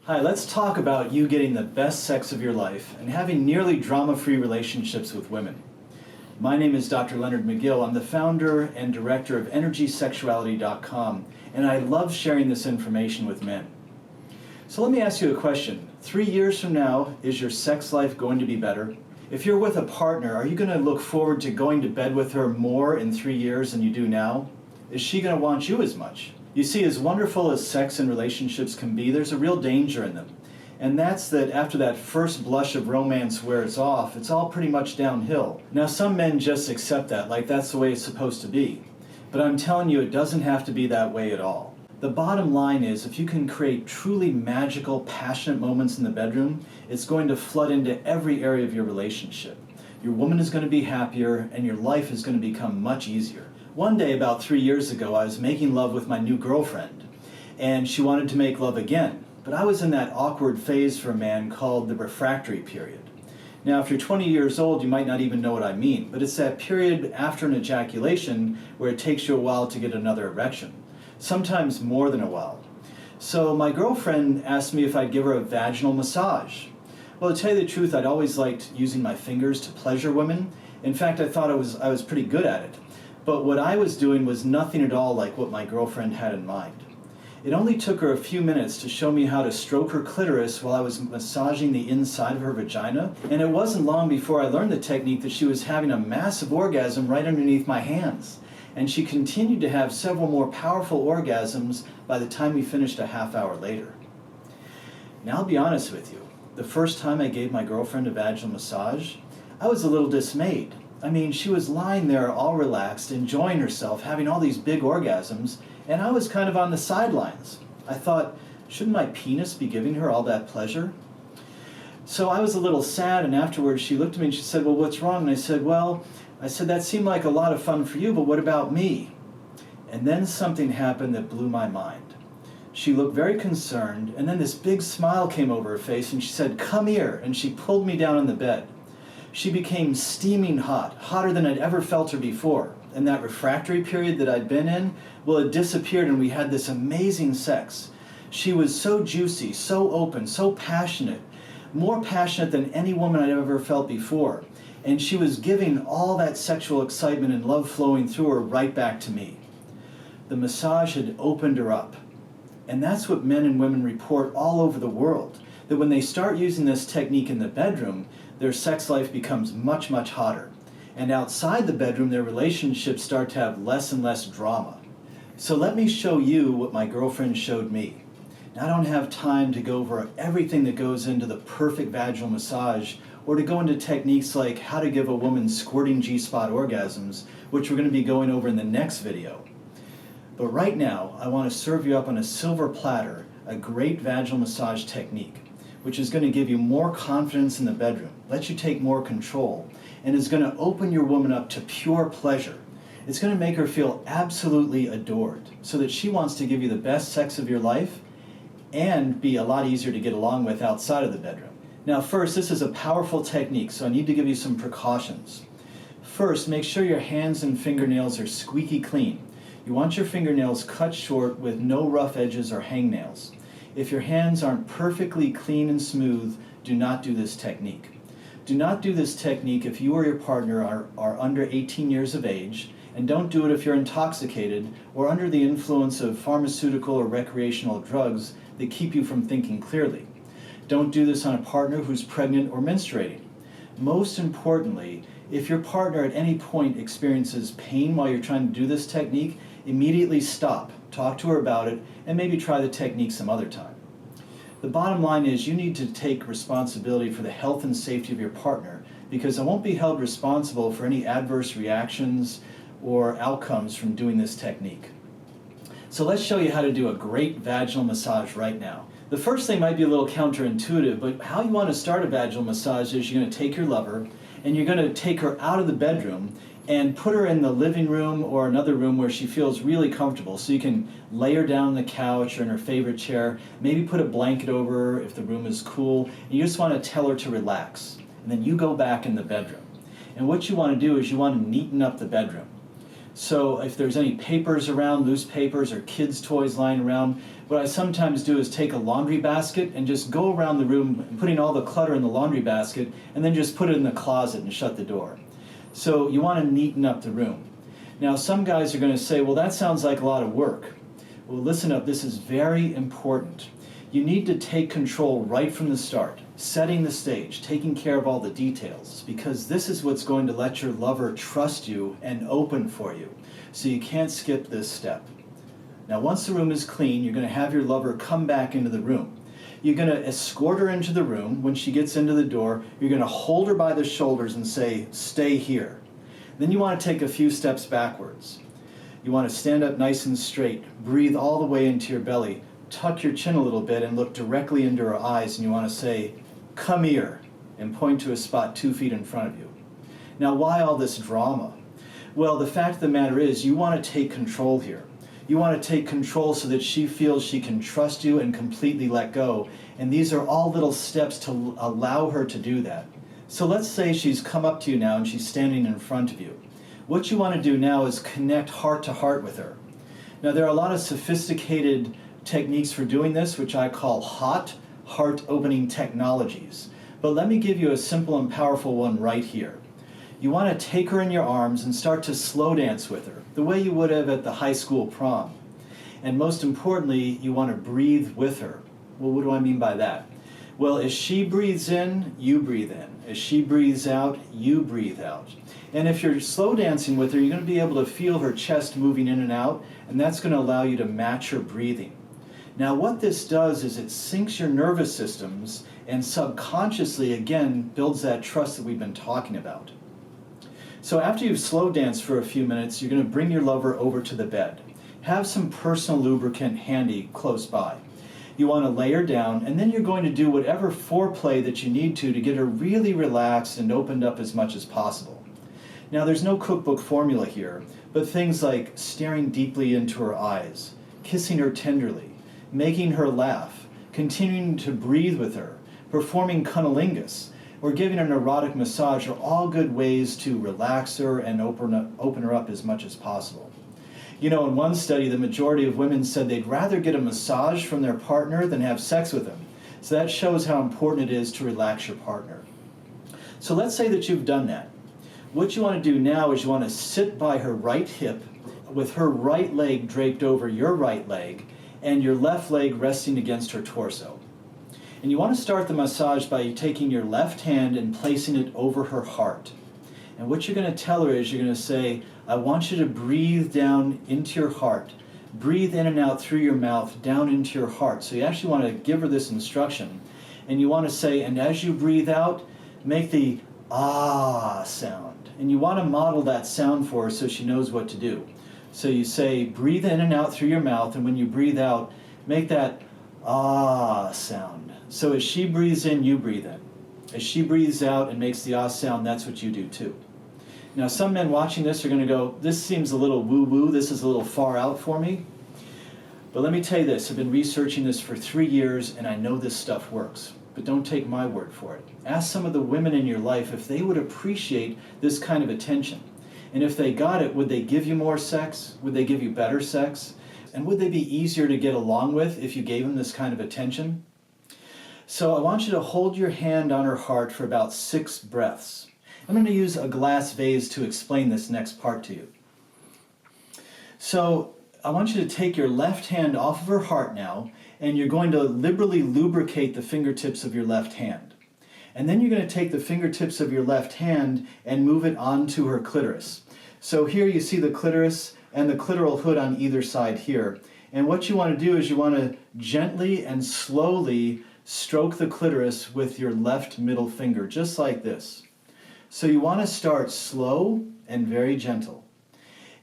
Hi, let's talk about you getting the best sex of your life and having nearly drama-free relationships with women. My name is Dr. Leonard McGill. I'm the founder and director of EnergySexuality.com, and I love sharing this information with men. So let me ask you a question. 3 years from now, is your sex life going to be better? If you're with a partner, are you going to look forward to going to bed with her more in 3 years than you do now? Is she going to want you as much? You see, as wonderful as sex and relationships can be, there's a real danger in them. And that's that after that first blush of romance wears off, it's all pretty much downhill. Now, some men just accept that, like that's the way it's supposed to be. But I'm telling you, it doesn't have to be that way at all. The bottom line is, if you can create truly magical, passionate moments in the bedroom, it's going to flood into every area of your relationship. Your woman is going to be happier, and your life is going to become much easier. One day, about 3 years ago, I was making love with my new girlfriend, and she wanted to make love again. But I was in that awkward phase for a man called the refractory period. Now, if you're 20 years old, you might not even know what I mean, but it's that period after an ejaculation where it takes you a while to get another erection, sometimes more than a while. So my girlfriend asked me if I'd give her a vaginal massage. Well, to tell you the truth, I'd always liked using my fingers to pleasure women. In fact, I thought I was pretty good at it. But what I was doing was nothing at all like what my girlfriend had in mind. It only took her a few minutes to show me how to stroke her clitoris while I was massaging the inside of her vagina, and it wasn't long before I learned the technique that she was having a massive orgasm right underneath my hands. And she continued to have several more powerful orgasms by the time we finished a half hour later. Now, I'll be honest with you, the first time I gave my girlfriend a vaginal massage, I was a little dismayed. I mean, she was lying there all relaxed, enjoying herself, having all these big orgasms, and I was kind of on the sidelines. I thought, shouldn't my penis be giving her all that pleasure? So I was a little sad, and afterwards she looked at me and she said, well, what's wrong? And I said, that seemed like a lot of fun for you, but what about me? And then something happened that blew my mind. She looked very concerned, and then this big smile came over her face, and she said, come here, and she pulled me down on the bed. She became steaming hot, hotter than I'd ever felt her before. And that refractory period that I'd been in, well, it disappeared and we had this amazing sex. She was so juicy, so open, so passionate, more passionate than any woman I'd ever felt before. And she was giving all that sexual excitement and love flowing through her right back to me. The massage had opened her up. And that's what men and women report all over the world, that when they start using this technique in the bedroom, their sex life becomes much, much hotter. And outside the bedroom, their relationships start to have less and less drama. So let me show you what my girlfriend showed me. Now, I don't have time to go over everything that goes into the perfect vaginal massage or to go into techniques like how to give a woman squirting G-spot orgasms, which we're going to be going over in the next video. But right now, I want to serve you up on a silver platter a great vaginal massage technique, which is going to give you more confidence in the bedroom, let you take more control, and is going to open your woman up to pure pleasure. It's going to make her feel absolutely adored, so that she wants to give you the best sex of your life and be a lot easier to get along with outside of the bedroom. Now, first, this is a powerful technique, so I need to give you some precautions. First, make sure your hands and fingernails are squeaky clean. You want your fingernails cut short with no rough edges or hangnails. If your hands aren't perfectly clean and smooth, do not do this technique. Do not do this technique if you or your partner are under 18 years of age, and don't do it if you're intoxicated or under the influence of pharmaceutical or recreational drugs that keep you from thinking clearly. Don't do this on a partner who's pregnant or menstruating. Most importantly, if your partner at any point experiences pain while you're trying to do this technique, immediately stop, talk to her about it, and maybe try the technique some other time. The bottom line is you need to take responsibility for the health and safety of your partner, because I won't be held responsible for any adverse reactions or outcomes from doing this technique. So let's show you how to do a great vaginal massage right now. The first thing might be a little counterintuitive, but how you want to start a vaginal massage is you're going to take your lover and you're going to take her out of the bedroom and put her in the living room or another room where she feels really comfortable. So you can lay her down on the couch or in her favorite chair, maybe put a blanket over her if the room is cool, and you just want to tell her to relax. And then you go back in the bedroom. And what you want to do is you want to neaten up the bedroom. So if there's any papers around, loose papers or kids' toys lying around, What I sometimes do is take a laundry basket and just go around the room putting all the clutter in the laundry basket and then just put it in the closet and shut the door. So you want to neaten up the room. Now some guys are going to say, well, that sounds like a lot of work. Well, listen up, this is very important. You need to take control right from the start, setting the stage, taking care of all the details, because this is what's going to let your lover trust you and open for you. So you can't skip this step. Now, once the room is clean, you're going to have your lover come back into the room. You're going to escort her into the room. When she gets into the door, you're going to hold her by the shoulders and say, stay here. Then you want to take a few steps backwards. You want to stand up nice and straight, breathe all the way into your belly, tuck your chin a little bit and look directly into her eyes, and you want to say, come here, and point to a spot 2 feet in front of you. Now, why all this drama? Well, the fact of the matter is you want to take control here. You want to take control so that she feels she can trust you and completely let go. And these are all little steps to allow her to do that. So let's say she's come up to you now and she's standing in front of you. What you want to do now is connect heart to heart with her. Now, there are a lot of sophisticated techniques for doing this, which I call hot heart opening technologies. But let me give you a simple and powerful one right here. You want to take her in your arms and start to slow dance with her, the way you would have at the high school prom. And most importantly, you want to breathe with her. Well, what do I mean by that? Well, as she breathes in, you breathe in. As she breathes out, you breathe out. And if you're slow dancing with her, you're going to be able to feel her chest moving in and out, and that's going to allow you to match her breathing. Now, what this does is it syncs your nervous systems and subconsciously, again, builds that trust that we've been talking about. So after you've slow danced for a few minutes, you're going to bring your lover over to the bed. Have some personal lubricant handy close by. You want to lay her down, and then you're going to do whatever foreplay that you need to get her really relaxed and opened up as much as possible. Now, there's no cookbook formula here, but things like staring deeply into her eyes, kissing her tenderly, making her laugh, continuing to breathe with her, performing cunnilingus, or giving an erotic massage are all good ways to relax her and open her up as much as possible. You know, in one study, the majority of women said they'd rather get a massage from their partner than have sex with them. So that shows how important it is to relax your partner. So let's say that you've done that. What you want to do now is you want to sit by her right hip with her right leg draped over your right leg and your left leg resting against her torso. And you want to start the massage by taking your left hand and placing it over her heart. And what you're going to tell her is you're going to say, I want you to breathe down into your heart. Breathe in and out through your mouth down into your heart. So you actually want to give her this instruction. And you want to say, and as you breathe out, make the ah sound. And you want to model that sound for her so she knows what to do. So you say, breathe in and out through your mouth, and when you breathe out, make that ah sound. So as she breathes in, you breathe in. As she breathes out and makes the ah sound, that's what you do too. Now, some men watching this are going to go, this seems a little woo-woo, this is a little far out for me. But let me tell you this, I've been researching this for 3 years, and I know this stuff works. But don't take my word for it. Ask some of the women in your life if they would appreciate this kind of attention. And if they got it, would they give you more sex? Would they give you better sex? And would they be easier to get along with if you gave them this kind of attention? So I want you to hold your hand on her heart for about 6 breaths. I'm going to use a glass vase to explain this next part to you. So I want you to take your left hand off of her heart now, and you're going to liberally lubricate the fingertips of your left hand. And then you're going to take the fingertips of your left hand and move it onto her clitoris. So here you see the clitoris and the clitoral hood on either side here. And what you want to do is you want to gently and slowly stroke the clitoris with your left middle finger, just like this. So you want to start slow and very gentle.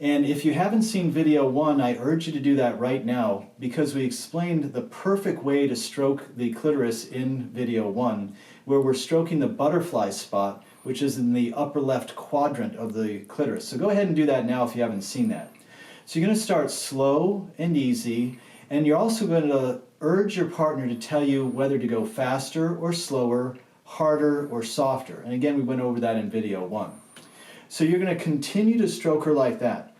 And if you haven't seen video 1, I urge you to do that right now, because we explained the perfect way to stroke the clitoris in video 1, where we're stroking the butterfly spot, which is in the upper left quadrant of the clitoris. So go ahead and do that now if you haven't seen that. So you're going to start slow and easy, and you're also going to urge your partner to tell you whether to go faster or slower, harder or softer. And again, we went over that in video 1. So you're going to continue to stroke her like that.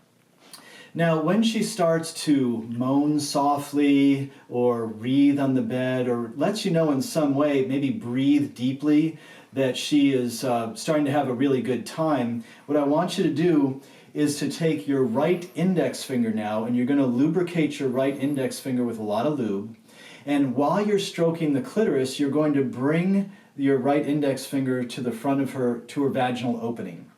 Now, when she starts to moan softly or breathe on the bed or lets you know in some way, maybe breathe deeply, that she is starting to have a really good time, what I want you to do is to take your right index finger now, and you're going to lubricate your right index finger with a lot of lube. And while you're stroking the clitoris, you're going to bring your right index finger to the front of her, to her vaginal opening.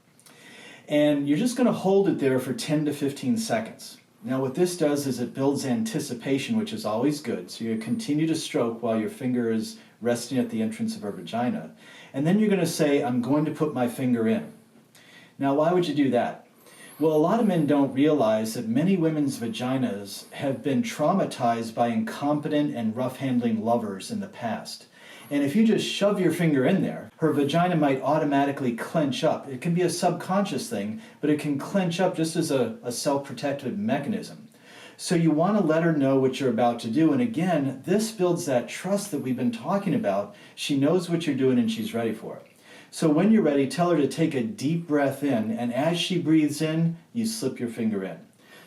And you're just going to hold it there for 10 to 15 seconds. Now what this does is it builds anticipation, which is always good. So you continue to stroke while your finger is resting at the entrance of her vagina. And then you're going to say, I'm going to put my finger in. Now why would you do that? Well, a lot of men don't realize that many women's vaginas have been traumatized by incompetent and rough-handling lovers in the past. And if you just shove your finger in there, her vagina might automatically clench up. It can be a subconscious thing, but it can clench up just as a self-protective mechanism. So you want to let her know what you're about to do. And again, this builds that trust that we've been talking about. She knows what you're doing and she's ready for it. So when you're ready, tell her to take a deep breath in, and as she breathes in, you slip your finger in.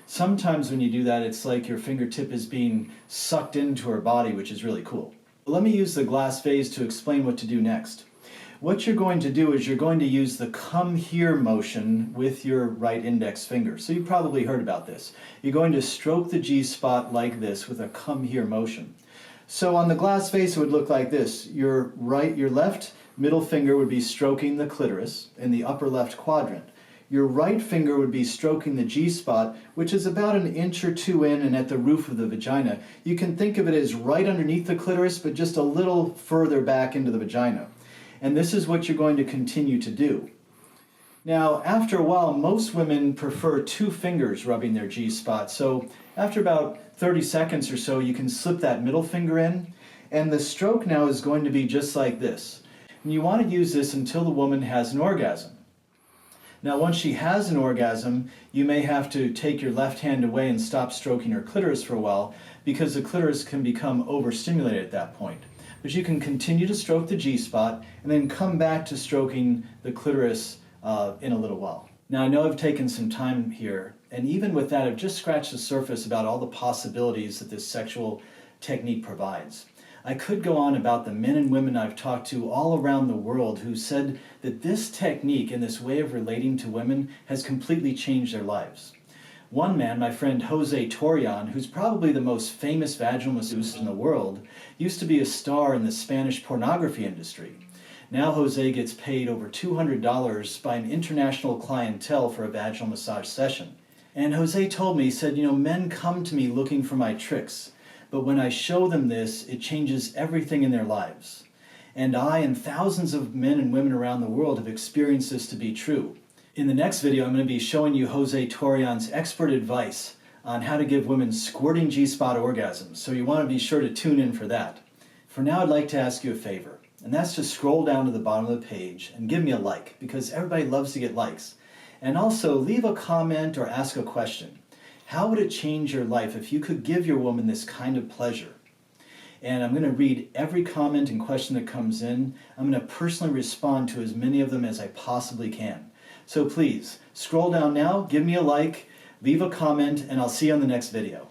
Sometimes when you do that, it's like your fingertip is being sucked into her body, which is really cool. Let me use the glass vase to explain what to do next. What you're going to do is you're going to use the come here motion with your right index finger. So you probably heard about this. You're going to stroke the G-spot like this with a come here motion. So on the glass vase it would look like this. Your left middle finger would be stroking the clitoris in the upper left quadrant. Your right finger would be stroking the G-spot, which is about an inch or two in and at the roof of the vagina. You can think of it as right underneath the clitoris, but just a little further back into the vagina. And this is what you're going to continue to do. Now, after a while, most women prefer two fingers rubbing their G-spot. So after about 30 seconds or so, you can slip that middle finger in. And the stroke now is going to be just like this. And you want to use this until the woman has an orgasm. Now, once she has an orgasm, you may have to take your left hand away and stop stroking her clitoris for a while, because the clitoris can become overstimulated at that point. But you can continue to stroke the G-spot and then come back to stroking the clitoris in a little while. Now, I know I've taken some time here, and even with that, I've just scratched the surface about all the possibilities that this sexual technique provides. I could go on about the men and women I've talked to all around the world who said that this technique and this way of relating to women has completely changed their lives. One man, my friend Jose Torian, who's probably the most famous vaginal masseuse in the world, used to be a star in the Spanish pornography industry. Now Jose gets paid over $200 by an international clientele for a vaginal massage session. And Jose told me, he said, men come to me looking for my tricks. But when I show them this, it changes everything in their lives. And I and thousands of men and women around the world have experienced this to be true. In the next video, I'm going to be showing you Jose Torian's expert advice on how to give women squirting G-spot orgasms, so you want to be sure to tune in for that. For now, I'd like to ask you a favor, and that's to scroll down to the bottom of the page and give me a like, because everybody loves to get likes. And also, leave a comment or ask a question. How would it change your life if you could give your woman this kind of pleasure? And I'm going to read every comment and question that comes in. I'm going to personally respond to as many of them as I possibly can. So please, scroll down now, give me a like, leave a comment, and I'll see you on the next video.